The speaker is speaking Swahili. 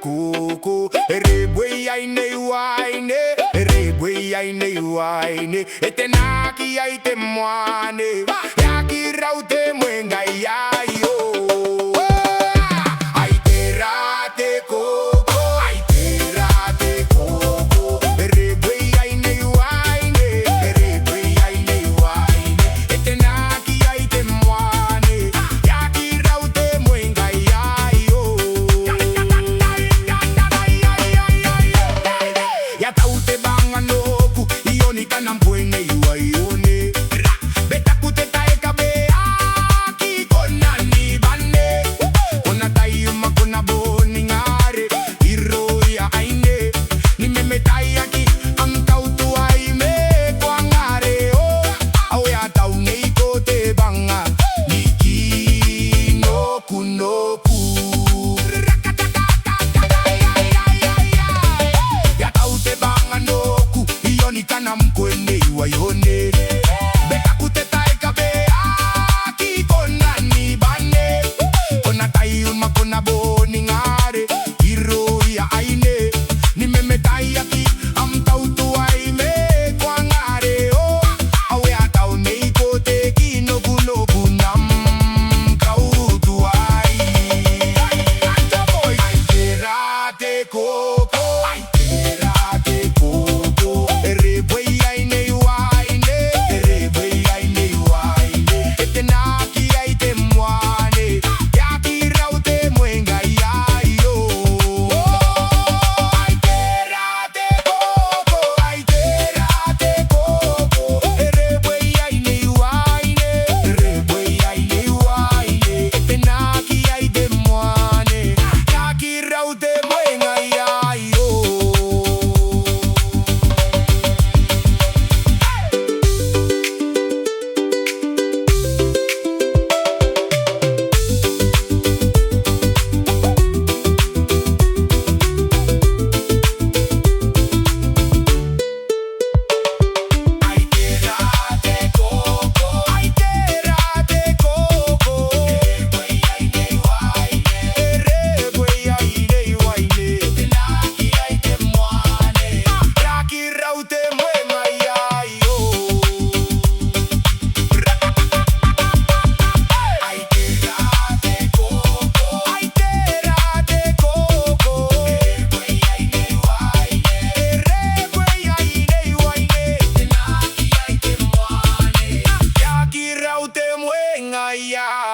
kooko. Rebwe aine waine, rebwe aine waine. Etenaki aite mwane, yaki raute mwenga yayo. Ai tera te kooko, ai tera te kooko. Rebwe aine waine, rebwe aine waine. Etenaki aite mwane, yaki raute mwenga yayo. Ya taute banga noku, ioni kanam puene iwaione. Beta kute tae kabe aki kona ni bane. Kona tayuma kona boni ngare, iro ya aine. Ni meme tai aki, ang kautu aime kwa ngare o. Au ya tau nei kote banga, niki noku noku. Ya taute banga noku, ioni kanam puene iwaione. Beta kute tae kabe aki kona ni bane. Kona tayuma kona boni ngare, iro ya aine. Ni meme tai aki, am tautu aime kwa ngare o. Au ya tau nei kote ki noku noku nam kautu ai. Ai tera te kooko, ai tera te kooko. Rebwe aine waine, rebwe aine waine. Etenaki aite mwane, yaki raute mwenga yayo. Ai tera te kooko, ai tera te kooko. Rebwe aine waine, rebwe aine waine. Etenaki aite mwane, yaki raute mwenga yayo. Ai tera te kooko, ai tera te kooko. Rebwe aine waine, rebwe aine waine. Etenaki aite mwane, yaki raute mwenga yayo. Ai tera te kooko, ai tera te kooko. Rebwe aine waine, rebwe aine waine. Etenaki aite mwane, yaki raute mwenga yayo.